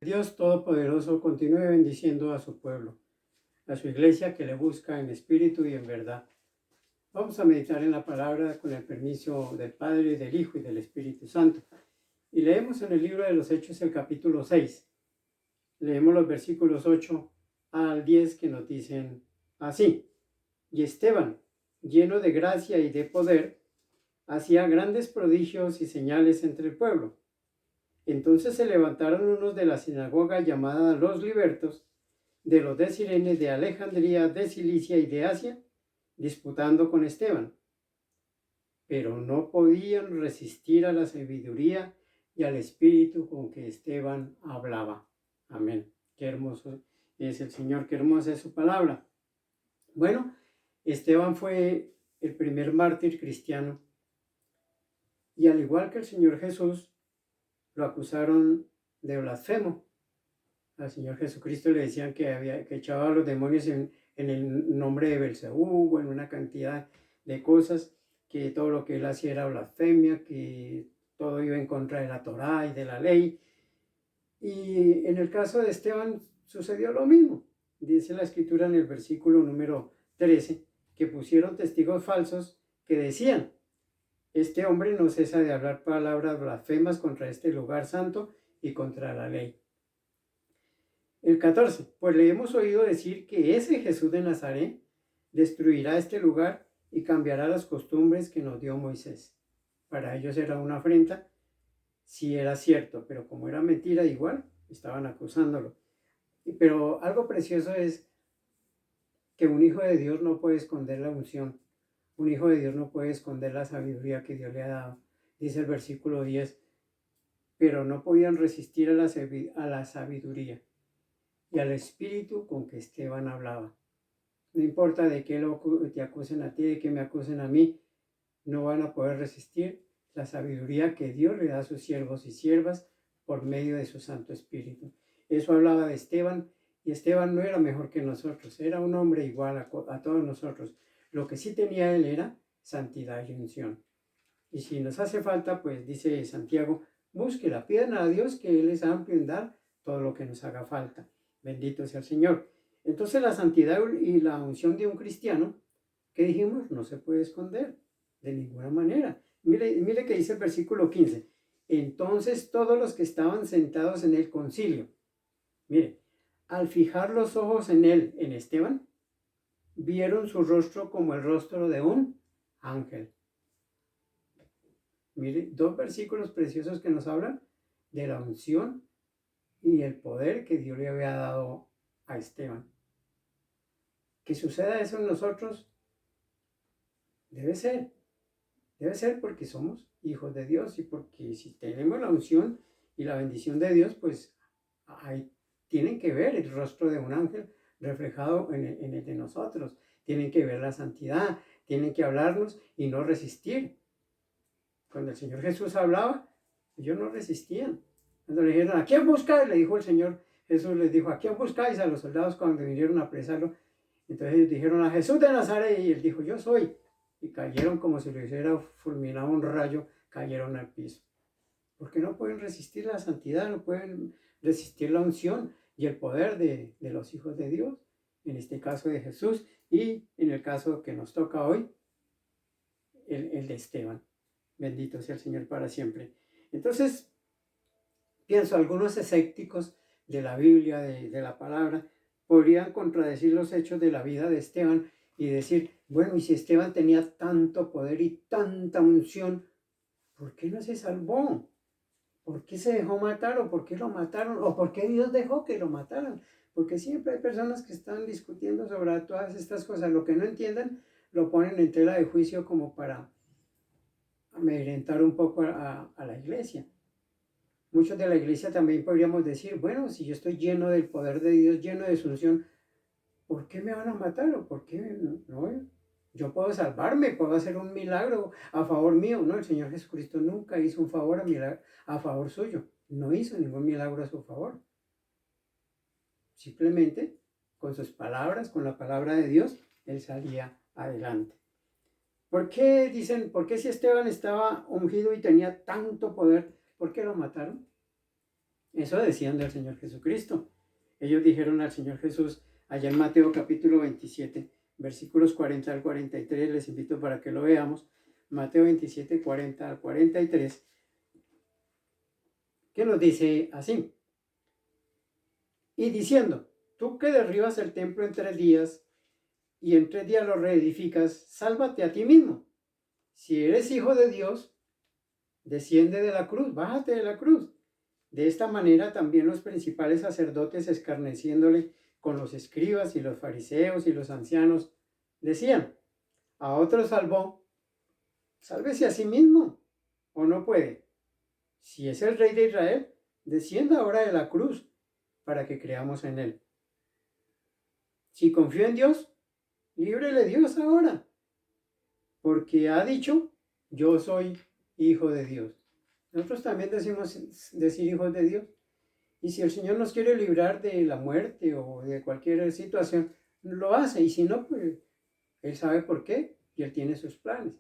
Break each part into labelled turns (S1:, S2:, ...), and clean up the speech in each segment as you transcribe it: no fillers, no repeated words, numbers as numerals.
S1: Dios Todopoderoso continúe bendiciendo a su pueblo, a su iglesia que le busca en espíritu y en verdad. Vamos a meditar en la palabra con el permiso del Padre, del Hijo y del Espíritu Santo. Y leemos en el libro de los Hechos el capítulo 6. Leemos los versículos 8 al 10 que nos dicen así. Y Esteban, lleno de gracia y de poder, hacía grandes prodigios y señales entre el pueblo. Entonces se levantaron unos de la sinagoga llamada los Libertos, de los de Cirene, de Alejandría, de Cilicia y de Asia, disputando con Esteban. Pero no podían resistir a la sabiduría y al espíritu con que Esteban hablaba. Amén. Qué hermoso es el Señor, qué hermosa es su palabra. Bueno, Esteban fue el primer mártir cristiano. Y al igual que el Señor Jesús, lo acusaron de blasfemo. Al Señor Jesucristo le decían que echaba a los demonios en el nombre de Belzebú, en una cantidad de cosas, que todo lo que él hacía era blasfemia, que todo iba en contra de la Torá y de la ley. Y en el caso de Esteban sucedió lo mismo. Dice la Escritura en el versículo número 13, que pusieron testigos falsos que decían: este hombre no cesa de hablar palabras blasfemas contra este lugar santo y contra la ley. El 14, pues le hemos oído decir que ese Jesús de Nazaret destruirá este lugar y cambiará las costumbres que nos dio Moisés. Para ellos era una afrenta, si era cierto, pero como era mentira, igual estaban acusándolo. Pero algo precioso es que un hijo de Dios no puede esconder la unción. Un hijo de Dios no puede esconder la sabiduría que Dios le ha dado. Dice el versículo 10, pero no podían resistir a la sabiduría y al espíritu con que Esteban hablaba. No importa de qué te acusen a ti, de qué me acusen a mí, no van a poder resistir la sabiduría que Dios le da a sus siervos y siervas por medio de su Santo Espíritu. Eso hablaba de Esteban, y Esteban no era mejor que nosotros, era un hombre igual a todos nosotros. Lo que sí tenía él era santidad y unción. Y si nos hace falta, pues dice Santiago, búsquela, pidan a Dios que Él es amplio en dar todo lo que nos haga falta. Bendito sea el Señor. Entonces la santidad y la unción de un cristiano, ¿qué dijimos? No se puede esconder de ninguna manera. Mire que dice el versículo 15. Entonces todos los que estaban sentados en el concilio, mire, al fijar los ojos en él, en Esteban, vieron su rostro como el rostro de un ángel. Mire, dos versículos preciosos que nos hablan de la unción y el poder que Dios le había dado a Esteban. Que suceda eso en nosotros debe ser porque somos hijos de Dios y porque si tenemos la unción y la bendición de Dios, pues ahí tienen que ver el rostro de un ángel reflejado en el de nosotros. Tienen que ver la santidad, tienen que hablarnos y no resistir. Cuando el Señor Jesús hablaba, ellos no resistían. Cuando le dijeron, ¿a quién buscáis? Le dijo el Señor Jesús, les dijo, ¿a quién buscáis? A los soldados cuando vinieron a apresarlo. Entonces ellos dijeron, a Jesús de Nazaret, y él dijo, yo soy. Y cayeron como si lo hiciera fulminado un rayo, cayeron al piso. Porque no pueden resistir la santidad, no pueden resistir la unción y el poder de los hijos de Dios, en este caso de Jesús, y en el caso que nos toca hoy, el de Esteban. Bendito sea el Señor para siempre. Entonces, pienso, algunos escépticos de la Biblia, de la palabra, podrían contradecir los hechos de la vida de Esteban y decir, bueno, y si Esteban tenía tanto poder y tanta unción, ¿por qué no se salvó? ¿Por qué se dejó matar? ¿O por qué lo mataron? ¿O por qué Dios dejó que lo mataran? Porque siempre hay personas que están discutiendo sobre todas estas cosas. Lo que no entiendan lo ponen en tela de juicio como para amedrentar un poco a la iglesia. Muchos de la iglesia también podríamos decir, bueno, si yo estoy lleno del poder de Dios, lleno de su unción, ¿por qué me van a matar? ¿O por qué no? Yo puedo salvarme, puedo hacer un milagro a favor mío. No, el Señor Jesucristo nunca hizo un favor a favor suyo. No hizo ningún milagro a su favor. Simplemente, con sus palabras, con la palabra de Dios, él salía adelante. ¿Por qué dicen, por qué si Esteban estaba ungido y tenía tanto poder, por qué lo mataron? Eso decían del Señor Jesucristo. Ellos dijeron al Señor Jesús, allá en Mateo capítulo 27, versículos 40 al 43, les invito para que lo veamos. Mateo 27, 40 al 43, que nos dice así. Y diciendo, tú que derribas el templo en 3 días, y en 3 días lo reedificas, sálvate a ti mismo. Si eres hijo de Dios, desciende de la cruz, bájate de la cruz. De esta manera también los principales sacerdotes, escarneciéndole con los escribas y los fariseos y los ancianos, decían, a otro salvó, sálvese a sí mismo, o no puede. Si es el rey de Israel, descienda ahora de la cruz para que creamos en él. Si confío en Dios, líbrele Dios ahora, porque ha dicho, yo soy hijo de Dios. Nosotros también decimos decir hijos de Dios. Y si el Señor nos quiere librar de la muerte o de cualquier situación, lo hace. Y si no, pues Él sabe por qué y Él tiene sus planes.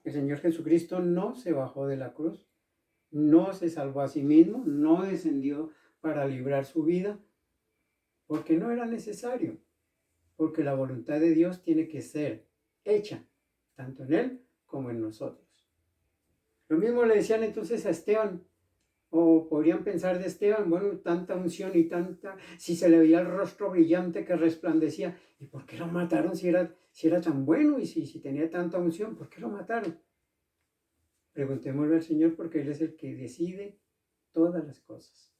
S1: El Señor Jesucristo no se bajó de la cruz, no se salvó a sí mismo, no descendió para librar su vida, porque no era necesario, porque la voluntad de Dios tiene que ser hecha, tanto en Él como en nosotros. Lo mismo le decían entonces a Esteban, o podrían pensar de Esteban, bueno, tanta unción y tanta, si se le veía el rostro brillante que resplandecía, ¿y por qué lo mataron si era tan bueno y si tenía tanta unción? ¿Por qué lo mataron? Preguntémosle al Señor porque Él es el que decide todas las cosas.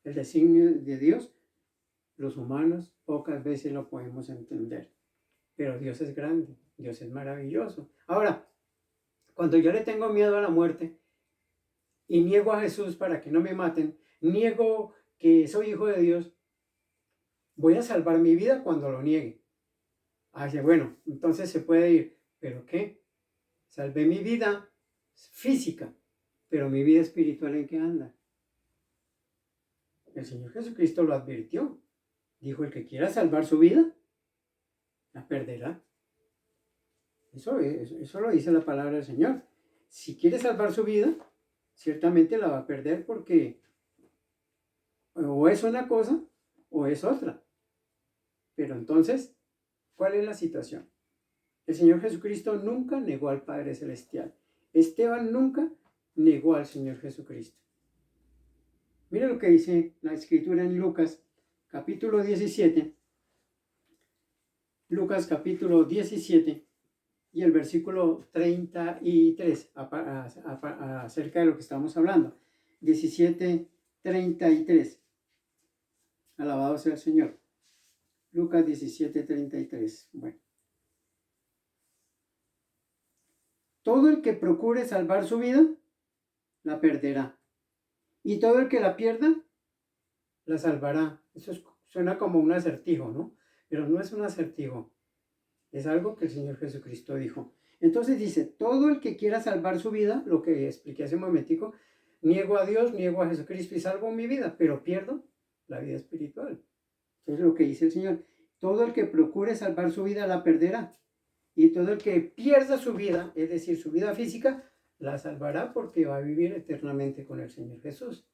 S1: El designio de Dios, los humanos pocas veces lo podemos entender, pero Dios es grande, Dios es maravilloso. Ahora, cuando yo le tengo miedo a la muerte, y niego a Jesús para que no me maten, niego que soy hijo de Dios, voy a salvar mi vida cuando lo niegue. Dice, bueno, entonces se puede ir, ¿pero qué? Salvé mi vida física, pero mi vida espiritual, ¿en qué anda? El Señor Jesucristo lo advirtió. Dijo, el que quiera salvar su vida, la perderá. Eso lo dice la palabra del Señor. Si quiere salvar su vida, ciertamente la va a perder porque o es una cosa o es otra. Pero entonces, ¿cuál es la situación? El Señor Jesucristo nunca negó al Padre Celestial. Esteban nunca negó al Señor Jesucristo. Mira lo que dice la Escritura en Lucas, capítulo 17. Lucas, capítulo 17, y el versículo 33, acerca de lo que estamos hablando. 17, 33. Alabado sea el Señor. Lucas 17, 33. Bueno. Todo el que procure salvar su vida, la perderá. Y todo el que la pierda, la salvará. Eso suena como un acertijo, ¿no? Pero no es un acertijo. Es algo que el Señor Jesucristo dijo. Entonces dice, todo el que quiera salvar su vida, lo que expliqué hace un momentico, niego a Dios, niego a Jesucristo y salvo mi vida, pero pierdo la vida espiritual. Eso es lo que dice el Señor. Todo el que procure salvar su vida, la perderá. Y todo el que pierda su vida, es decir, su vida física, la salvará porque va a vivir eternamente con el Señor Jesús.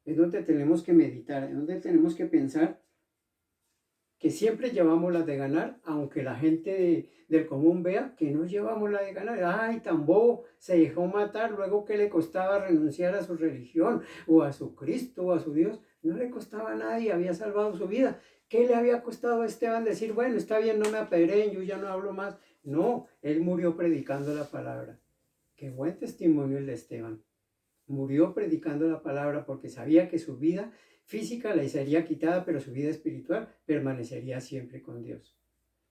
S1: Es donde tenemos que meditar, es donde tenemos que pensar que siempre llevamos la de ganar, aunque la gente del común vea que no llevamos la de ganar. Ay, tan bobo, se dejó matar, luego que le costaba renunciar a su religión, o a su Cristo, o a su Dios. No le costaba nada y había salvado su vida. ¿Qué le había costado a Esteban decir, bueno, está bien, no me apedreen, yo ya no hablo más? No, él murió predicando la palabra. Qué buen testimonio el de Esteban. Murió predicando la palabra porque sabía que su vida física le sería quitada, pero su vida espiritual permanecería siempre con Dios.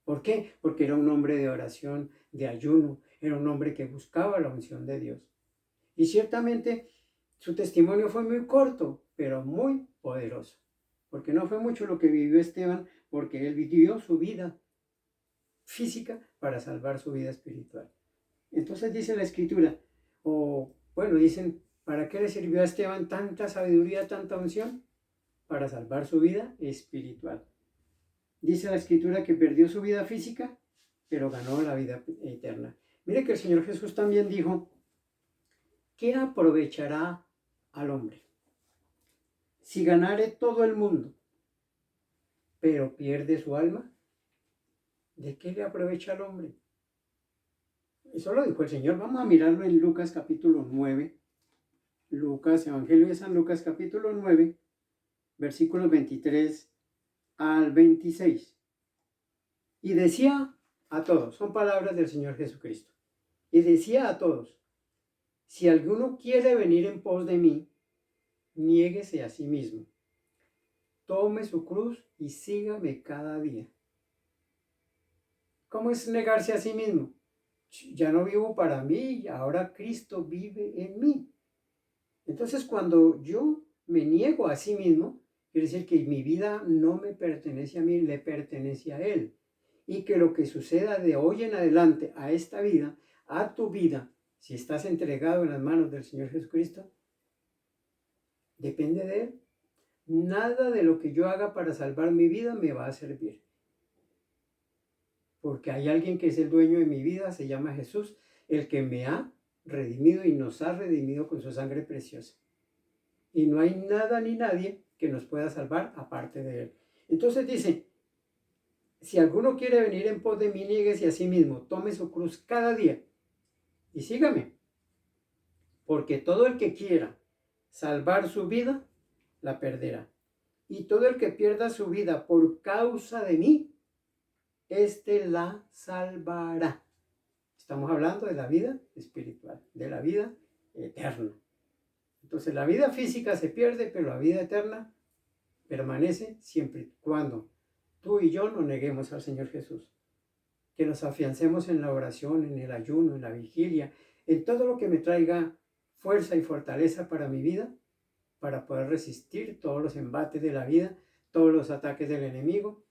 S1: ¿Por qué? Porque era un hombre de oración, de ayuno, era un hombre que buscaba la unción de Dios. Y ciertamente su testimonio fue muy corto, pero muy poderoso. Porque no fue mucho lo que vivió Esteban, porque él vivió su vida física para salvar su vida espiritual. Entonces dice la Escritura, dicen, ¿para qué le sirvió a Esteban tanta sabiduría, tanta unción? Para salvar su vida espiritual. Dice la Escritura que perdió su vida física, pero ganó la vida eterna. Mire que el Señor Jesús también dijo, ¿qué aprovechará al hombre? si ganare todo el mundo, pero pierde su alma, ¿de qué le aprovecha al hombre? Eso lo dijo el Señor. Vamos a mirarlo en Lucas capítulo 9. Lucas, Evangelio de San Lucas capítulo 9, versículos 23 al 26. Y decía a todos, son palabras del Señor Jesucristo, y decía a todos, si alguno quiere venir en pos de mí, niéguese a sí mismo, tome su cruz y sígame cada día. ¿Cómo es negarse a sí mismo? Ya no vivo para mí, ahora Cristo vive en mí. Entonces, cuando yo me niego a sí mismo, quiere decir que mi vida no me pertenece a mí, le pertenece a Él. Y que lo que suceda de hoy en adelante a esta vida, a tu vida, si estás entregado en las manos del Señor Jesucristo, depende de Él. Nada de lo que yo haga para salvar mi vida me va a servir. Porque hay alguien que es el dueño de mi vida, se llama Jesús, el que me ha redimido y nos ha redimido con su sangre preciosa. Y no hay nada ni nadie que nos pueda salvar aparte de Él. Entonces dice, si alguno quiere venir en pos de mí, niéguese a sí mismo, tome su cruz cada día y sígame. Porque todo el que quiera salvar su vida, la perderá. Y todo el que pierda su vida por causa de mí, éste la salvará. Estamos hablando de la vida espiritual, de la vida eterna. Entonces la vida física se pierde, pero la vida eterna permanece siempre y cuando tú y yo nos neguemos al Señor Jesús. Que nos afiancemos en la oración, en el ayuno, en la vigilia, en todo lo que me traiga fuerza y fortaleza para mi vida, para poder resistir todos los embates de la vida, todos los ataques del enemigo.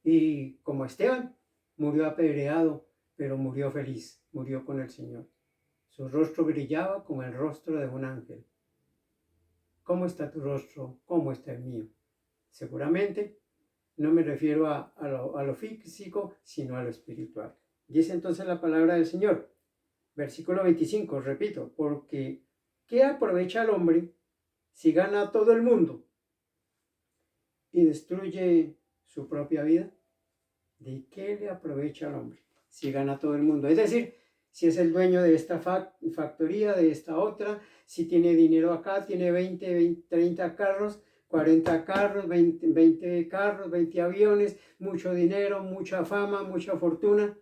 S1: Y como Esteban, murió apedreado, pero murió feliz, murió con el Señor. Su rostro brillaba como el rostro de un ángel. ¿Cómo está tu rostro? ¿Cómo está el mío? Seguramente no me refiero a lo físico, sino a lo espiritual. Dice entonces la palabra del Señor, versículo 25, repito, porque ¿qué aprovecha el hombre si gana todo el mundo y destruye su propia vida? ¿De qué le aprovecha al hombre si gana todo el mundo? Es decir, si es el dueño de esta factoría, de esta otra, si tiene dinero acá, tiene 20, 30 carros, 40 carros, 20 carros, 20 aviones, mucho dinero, mucha fama, mucha fortuna.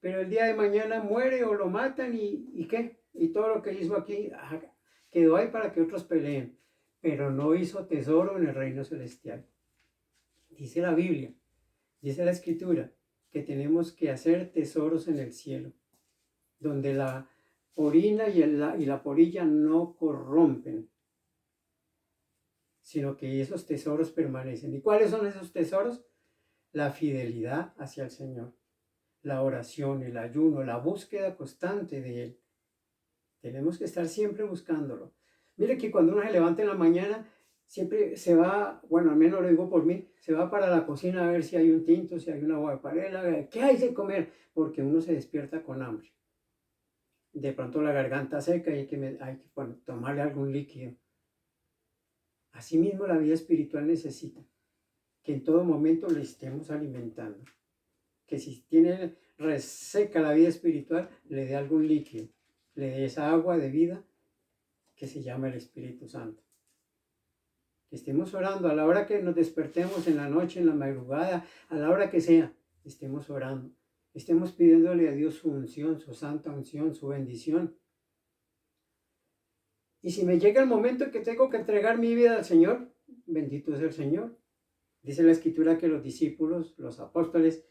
S1: Pero el día de mañana muere o lo matan y ¿qué? Y todo lo que hizo aquí quedó ahí para que otros peleen. Pero no hizo tesoro en el reino celestial. Dice la Biblia, dice la Escritura, que tenemos que hacer tesoros en el cielo, donde la orina y la polilla no corrompen, sino que esos tesoros permanecen. ¿Y cuáles son esos tesoros? La fidelidad hacia el Señor, la oración, el ayuno, la búsqueda constante de Él. Tenemos que estar siempre buscándolo. Mire que cuando uno se levanta en la mañana, siempre se va, bueno, al menos lo digo por mí, se va para la cocina a ver si hay un tinto, si hay una guapanela, qué hay de comer, porque uno se despierta con hambre. De pronto la garganta seca y hay que tomarle algún líquido. Asimismo, la vida espiritual necesita que en todo momento le estemos alimentando. Que si tiene reseca la vida espiritual, le dé algún líquido, le dé esa agua de vida que se llama el Espíritu Santo. Que estemos orando a la hora que nos despertemos, en la noche, en la madrugada, a la hora que sea, estemos orando. Estemos pidiéndole a Dios su unción, su santa unción, su bendición. Y si me llega el momento en que tengo que entregar mi vida al Señor, bendito es el Señor. Dice la Escritura que los discípulos, los apóstoles,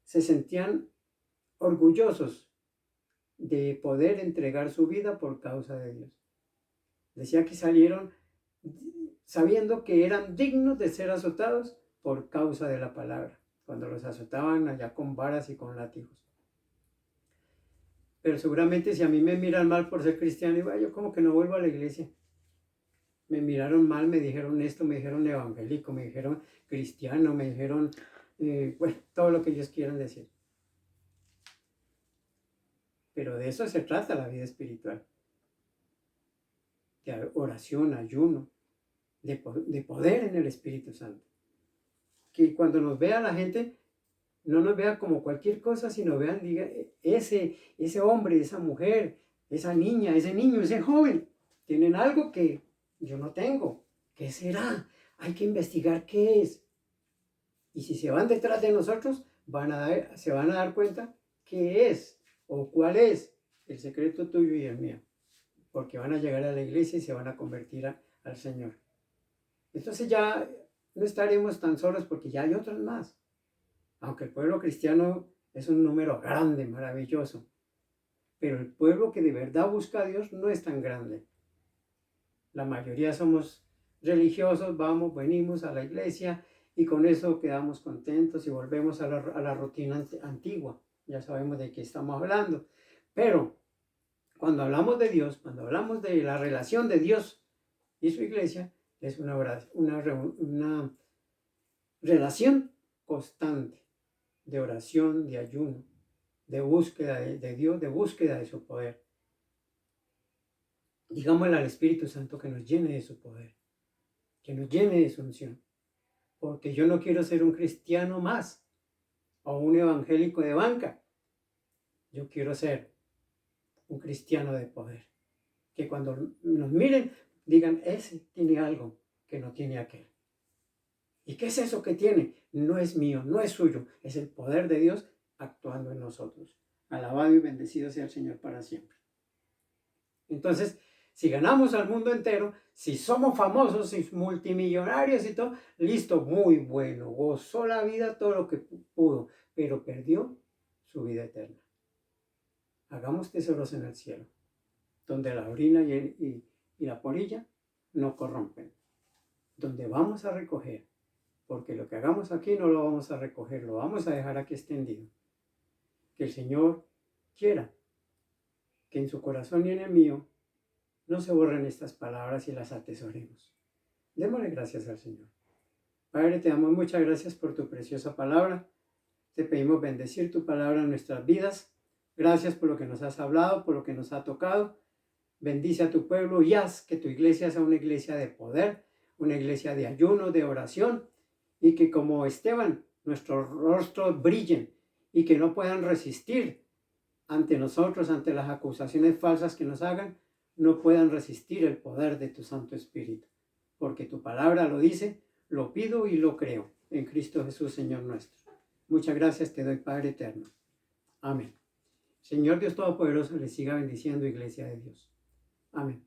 S1: se sentían orgullosos de poder entregar su vida por causa de Dios. Decía que salieron sabiendo que eran dignos de ser azotados por causa de la palabra, cuando los azotaban allá con varas y con látigos. Pero seguramente si a mí me miran mal por ser cristiano, digo, yo como que no vuelvo a la iglesia. Me miraron mal, me dijeron esto, me dijeron evangélico, me dijeron cristiano, me dijeron, bueno, todo lo que ellos quieran decir. Pero de eso se trata la vida espiritual. de oración, ayuno, de poder en el Espíritu Santo. Que cuando nos vea la gente, no nos vea como cualquier cosa, sino vean, diga, ese hombre, esa mujer, esa niña, ese niño, ese joven, tienen algo que yo no tengo. ¿Qué será? Hay que investigar qué es. Y si se van detrás de nosotros, se van a dar cuenta qué es o cuál es el secreto tuyo y el mío. Porque van a llegar a la iglesia y se van a convertir al Señor. Entonces ya no estaremos tan solos porque ya hay otros más. Aunque el pueblo cristiano es un número grande, maravilloso. Pero el pueblo que de verdad busca a Dios no es tan grande. La mayoría somos religiosos, vamos, venimos a la iglesia y con eso quedamos contentos y volvemos a la rutina antigua. Ya sabemos de qué estamos hablando. Pero cuando hablamos de Dios, cuando hablamos de la relación de Dios y su iglesia, es una relación constante de oración, de ayuno, de búsqueda de Dios, de búsqueda de su poder. Digámosle al Espíritu Santo que nos llene de su poder, que nos llene de su unción, porque yo no quiero ser un cristiano más o un evangélico de banca. Yo quiero ser un cristiano de poder, que cuando nos miren digan, ese tiene algo que no tiene aquel. ¿Y qué es eso que tiene? No es mío, no es suyo, es el poder de Dios actuando en nosotros. Alabado y bendecido sea el Señor para siempre. Entonces, si ganamos al mundo entero, si somos famosos, si multimillonarios y todo, listo, muy bueno, gozó la vida todo lo que pudo, pero perdió su vida eterna. Hagamos tesoros en el cielo, donde la orina y la polilla no corrompen, donde vamos a recoger, porque lo que hagamos aquí no lo vamos a recoger, lo vamos a dejar aquí extendido. Que el Señor quiera que en su corazón y en el mío no se borren estas palabras y las atesoremos. Démosle gracias al Señor. Padre, te damos muchas gracias por tu preciosa palabra. Te pedimos bendecir tu palabra en nuestras vidas. Gracias por lo que nos has hablado, por lo que nos ha tocado. Bendice a tu pueblo y haz que tu iglesia sea una iglesia de poder, una iglesia de ayuno, de oración, y que como Esteban, nuestros rostros brillen y que no puedan resistir ante nosotros, ante las acusaciones falsas que nos hagan, no puedan resistir el poder de tu Santo Espíritu. Porque tu palabra lo dice, lo pido y lo creo, en Cristo Jesús, Señor nuestro. Muchas gracias te doy, Padre eterno. Amén. Señor Dios Todopoderoso, le siga bendiciendo, Iglesia de Dios. Amén.